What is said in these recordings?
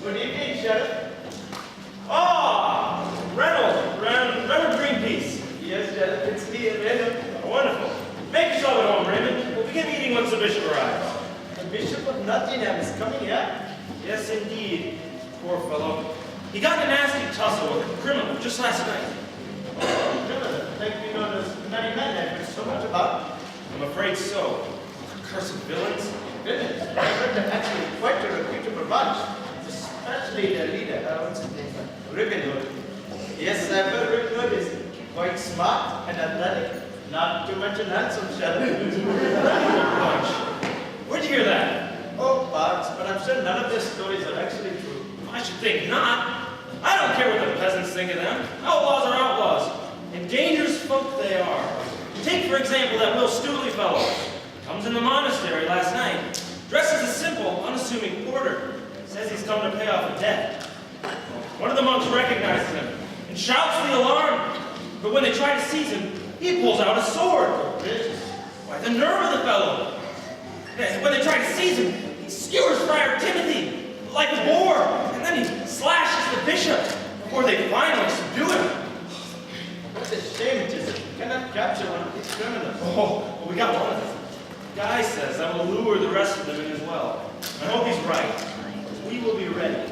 Good evening, Sheriff. Ah, Reynolds Greenpeace. Yes, Sheriff, it's me, Reynolds. Oh, wonderful. Make yourself at home, Raymond. We'll begin meeting once the bishop arrives. The Bishop of Nottingham is coming here. Yes, indeed. Poor fellow. He got in a nasty tussle with a criminal just last night. Oh, criminal, like we know those Maid Marian heard so much about. I'm afraid so. Cursed villains. Vivian, I heard they're actually quite a reputable bunch. Especially the leader, what's his name? Rebekah. Yes, I've heard noticed. Quite smart and athletic. Not to mention handsome, Sheriff. Where'd you hear that? Oh, parts, but I'm sure none of their stories are actually true. I should think not. I don't care what the peasants think of them. Outlaws are outlaws. And dangerous folk they are. Take, for example, that Will Stooley fellow. Comes in the monastery last night. Dressed as a simple, unassuming porter. Says he's come to pay off a debt. One of the monks recognizes him and shouts the alarm. But when they try to seize him, he pulls out a sword. Why, the nerve of the fellow. When they try to seize him, he skewers Friar Timothy like a boar, and then he slashes the bishop before they finally subdue him. What a shame it is that we cannot capture one of these criminals. Oh, well, we got one of them. The guy says that will lure the rest of them in as well. I hope he's right. We will be ready.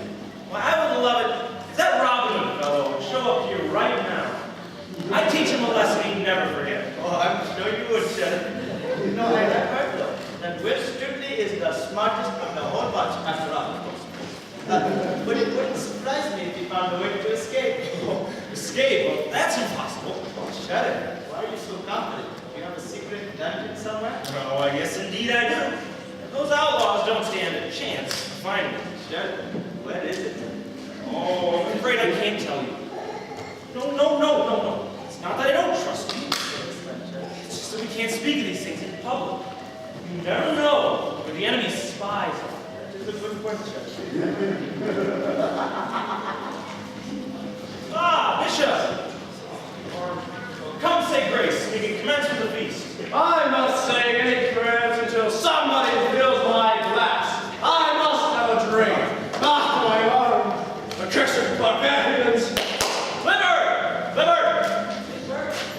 Well, I would love it if that Robin fellow would show up here right now. I'd teach him a lesson he'd never forget. Oh, I'm sure you would, Sheriff. You know, I have heard though, that Will Stooley is the smartest of the whole bunch after all, of course. But it wouldn't surprise me if he found a way to escape. Oh, escape? Well, that's impossible. Sheriff, why are you so confident? Do you have a secret dungeon somewhere? Oh, I guess indeed I do. Those outlaws don't stand a chance to find me. Sheriff, where is it? Oh, I'm afraid I can't tell you. No. It's not that I don't trust you. It's just that we can't speak of these things in public. You never know where the enemy's spies are. That is a good point, Sheriff. Ah, Bishop! Come say grace. We can commence with the feast. I must say any prayers until somebody fills my glass. I must have a drink. Ah, my arm. Accursed barbarians. Clifford!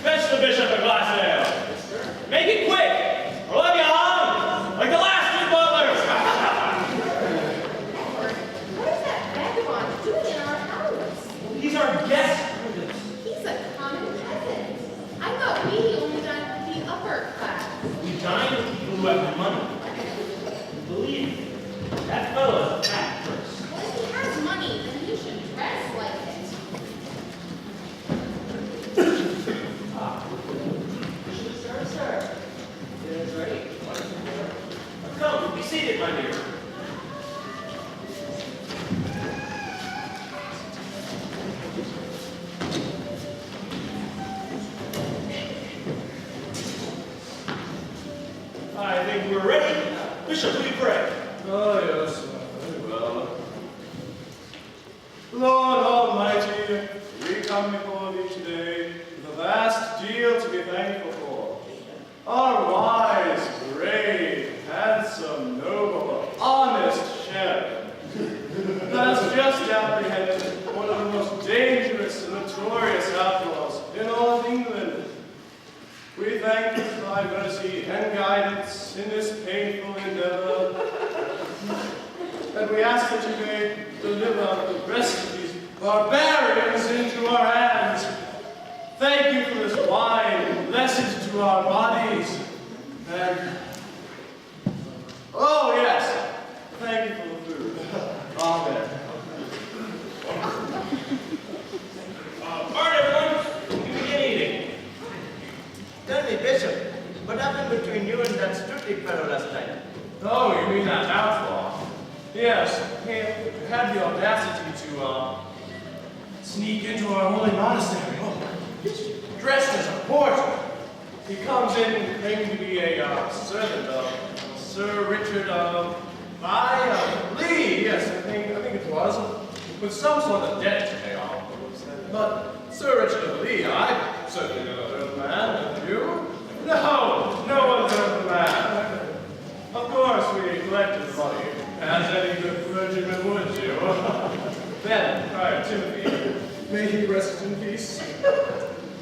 Fetch the bishop a glass of ale. Make it quick, or we'll have you hung like the last two butlers. What is that vagabond doing in our house? He's our guest, Prudence. He's a common peasant. I thought we only dined with the upper class. We dine with people who have money. Believe me, that fellow is a fat purse. Well, if he has money, then he should dress like it. Sir. Dinner is ready. Come, be seated, my dear. I think we're ready. Bishop, will you pray? Oh, yes, very well. Lord Almighty, we come before thee today with a vast deal to be thankful for. Our wise, brave, handsome, noble, honest sheriff has just apprehended one of the most dangerous and notorious outlaws in all of England. We thank thee for thy mercy and guidance in this painful endeavor. And we ask that you may deliver the rest of these barbarians into our hands. Thank you for this wine, blessed to our bodies. And, oh yes, thank you for the food. Amen. All right, everyone, we begin eating. Tell me, Bishop, what happened between you and that Tuecke fellow last night? Oh, you mean that outlaw? Yes, he had the audacity to sneak into our holy monastery. Oh, dressed as a porter. He comes in claiming to be a servant of Sir Richard Lee. Yes, I think it was, with some sort of debt to pay off. But Sir Richard Lee, I certainly never heard of the man. Have you? No one's heard of the man. Of course, we collected the money, as any good clergyman, would you? Then, Friar Timothy, may he rest in peace,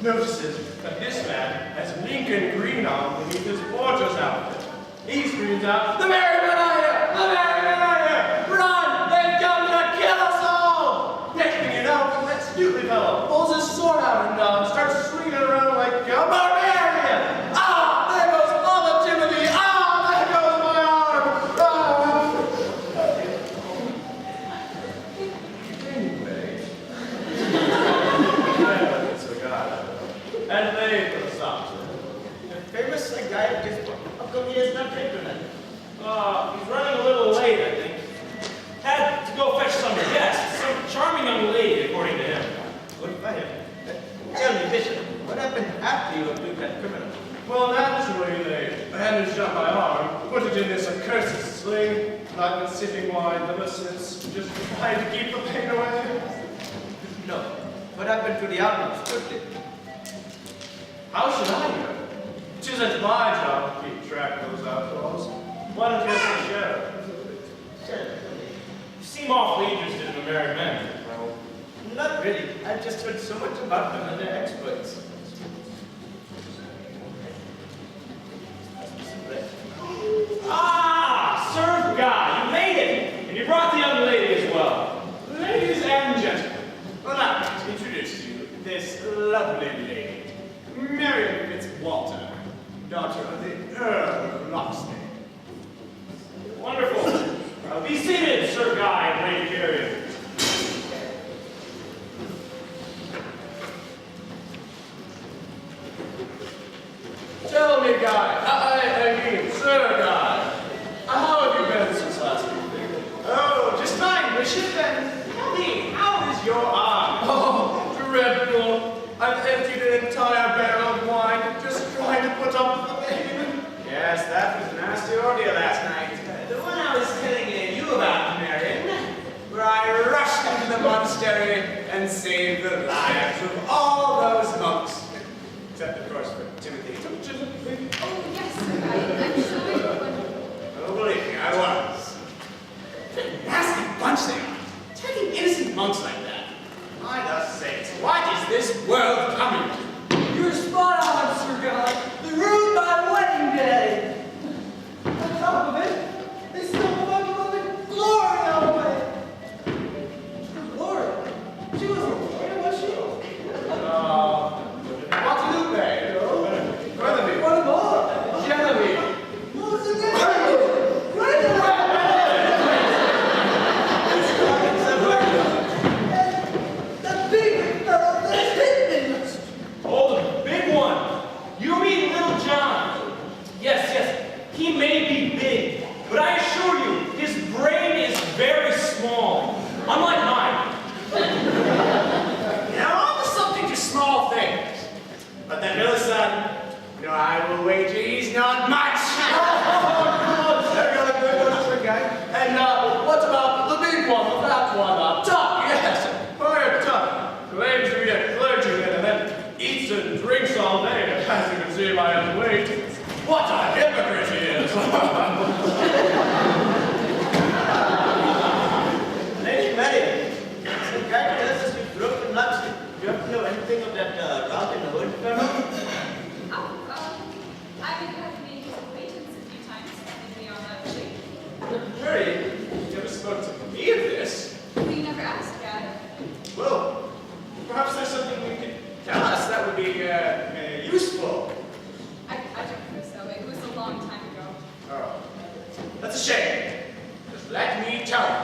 notices that this man has Lincoln green on beneath his porter's outfit. He screams out, "The Merry Men are here! The Merry Men are here! Run! They've come to kill us all!" Next thing you know, that stupid fellow pulls his sword out and starts swinging around like a barbarian. Ah! There goes Father Timothy! Ah! There goes my arm! Ah! Anyway. It's a guy. And they put a stop to it. The famous guy at this point. How come he has not been tonight? He's running a little late, I think. Had to go fetch some guests. Some charming young lady, according to him. Good for him. Tell me, Bishop, what happened after you abused that criminal? Well, naturally, they bandaged up my arm, put it in this accursed sling, and I've been sipping wine ever since, just trying to keep the pain away. No. What happened to the albums? Tuecke? How should I know? It isn't my job to keep track of those outlaws. Why don't you ask the sheriff? You seem awfully interested in the married men. Not really. I've just heard so much about them and they're experts. Ah, serve God, you made it! And you brought the young lady as well. Ladies and gentlemen, allow me to introduce to you this lovely lady, Marian Fitzwalter, daughter of the Earl of Locksley. Wonderful. Be seated, Sir Guy and Lady Marian. Tell me, Guy, I mean, Sir Guy, how have you been since last evening? Oh, just fine, Bishop, and tell me, how is your arm? Oh, dreadful. I've emptied an entire barrel of wine just trying to put up with the pain. Yes, that was a nasty ordeal last night. The one I was telling you about, Marian, where I rushed into the monastery and saved the lives of all those monks. Except, of course, for Timothy. Oh, yes, I'm sure you would. Oh, believe me, I was. Nasty bunch they are. Taking innocent monks like that. My the saints, what is this world coming to? You're spot on, Sir Guy. They ruined my wedding day. On top of it, they stole my beloved Glory away. Glory? She was a lawyer, was she? Guadalupe. Guadalupe. What more? Genevieve. What was the name? Great. The big fellow that hit me. Oh, the big one. You mean Little John. Yes, he may be big, but I assure you, his brain is very small. Unlike mine. Now, on the subject of small things. But that little son, no, I will wager he's not much. Very good, Sir Guy. And what about the big one, the fat one? Tuck, yes. Friar Tuck claims to be a clergyman and then eats and drinks all day, as you can see by his weight. What a hypocrite he is! Lady Marian, Sir Guy tells us you grew up in Locksley. Do you happen to know anything of that Robin Hood fellow? I've been having made his acquaintance a few times, maybe on that trip. Mary, you never spoke to me of this. We never asked, Guy. Well, perhaps there's something you could tell us that would be useful. I don't think so. It was a long time ago. Oh, that's a shame. Just let me tell you,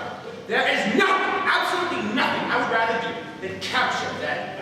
there is nothing, absolutely nothing I would rather do than capture that